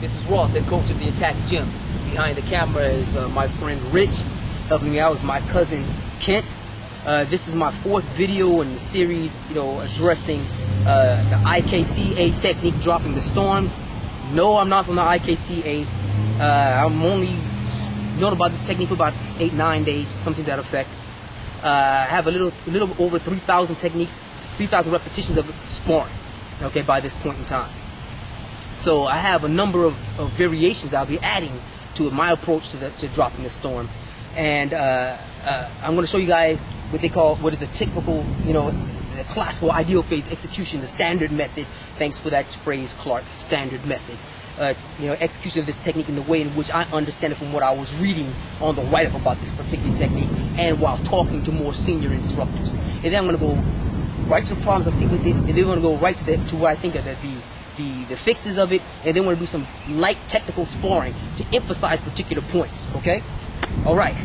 This is Ross, head coach of the Atacx gym. Behind the camera is my friend Rich. Helping me out is my cousin Kent. This is my fourth video in the series, addressing the IKCA technique, dropping the storms. No, I'm not from the IKCA. I'm only known about this technique for about 8-9 days, something to that effect. I have a little over 3,000 techniques, 3,000 repetitions of sparring. Okay, by this point in time. So I have a number of variations that I'll be adding to my approach to dropping the storm, and I'm going to show you guys what is the typical, the classical ideal phase execution, the standard method. Thanks for that phrase, Clark. Standard method. Execution of this technique in the way in which I understand it from what I was reading on the write-up about this particular technique, and while talking to more senior instructors. And then I'm going to go right to the problems I see with it, and then we're going to go right to what I think are the fixes of it, and then we're going to do some light technical sparring to emphasize particular points, okay? All right.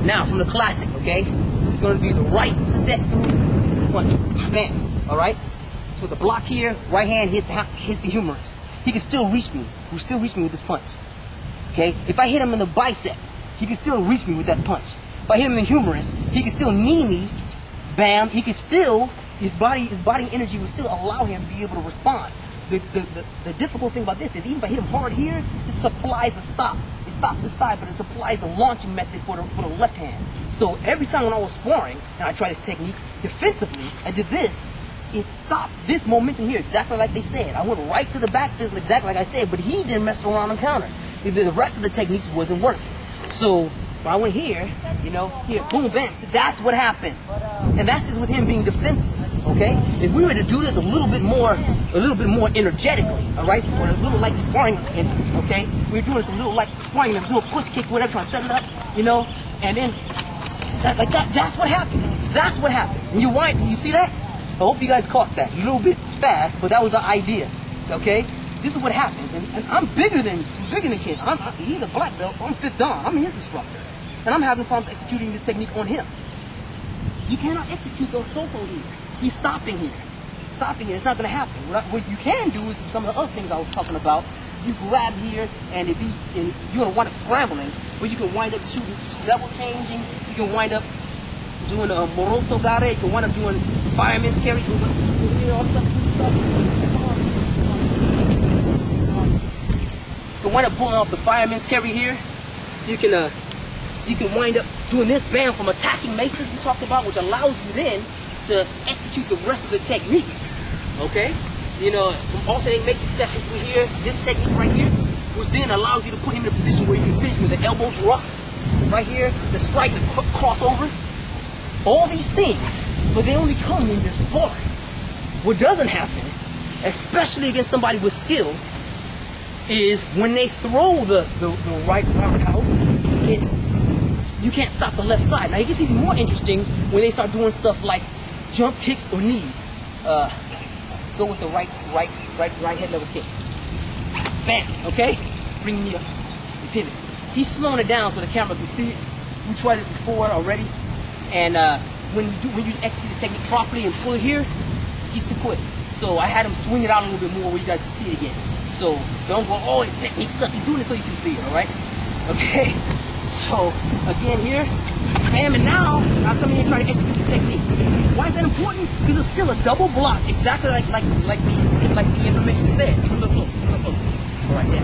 Now, from the classic, okay? It's going to be the right step through punch. Bam. All right? So with the block here, right hand hits the humerus. He can still reach me. He can still reach me with this punch. Okay? If I hit him in the bicep, he can still reach me with that punch. If I hit him in the humerus, he can still knee me. Bam. He can still, his body energy will still allow him to be able to respond. The difficult thing about this is, even if I hit him hard here, this supplies the stop. It stops the side, but it supplies the launching method for the left hand. So every time when I was sparring, and I tried this technique, defensively, I did this, it stopped this momentum here, exactly like they said. I went right to the back fist, exactly like I said, but he didn't mess around and counter. The rest of the techniques wasn't working. So when I went here, here, boom, bam, that's what happened. And that's just with him being defensive, okay? If we were to do this a little bit more energetically, all right? Or a little like sparring, okay? We're doing this a little like sparring, a little push kick, whatever, trying to set it up, and then like that, that's what happens. That's what happens. And you see that? I hope you guys caught that. A little bit fast, but that was the idea, okay? This is what happens, and I'm bigger than Ken. He's a black belt. I'm 5th Dan. I'm his instructor, and I'm having problems executing this technique on him. You cannot execute those solo here. He's stopping here. Stopping here. It's not going to happen. What you can do is some of the other things I was talking about. You grab here, and you're going to wind up scrambling, but you can wind up shooting, level changing. You can wind up doing a moroto gare. You can wind up doing fireman's carry. You can wind up pulling off the fireman's carry here. You can wind up doing this, bam, from attacking maces we talked about, which allows you then to execute the rest of the techniques, okay? From alternating maces stepping through here, this technique right here, which then allows you to put him in a position where you can finish with the elbow drop, right here, the strike, the crossover, all these things, but they only come when you're sparring. What doesn't happen, especially against somebody with skill, is when they throw the right roundhouse, you can't stop the left side. Now it gets even more interesting when they start doing stuff like jump kicks or knees. Go with the right head level kick. Bam, okay? Bring me up. Pivot. He's slowing it down so the camera can see it. We tried this before already. And when you execute the technique properly and pull it here, he's too quick. So I had him swing it out a little bit more where you guys can see it again. So don't go, oh, his technique sucks. He's doing it so you can see it, all right? Okay? So, again here, bam, and now I come in here and try to execute the technique. Why is that important? Because it's still a double block, exactly like the information said. Look close, look close. All right, there.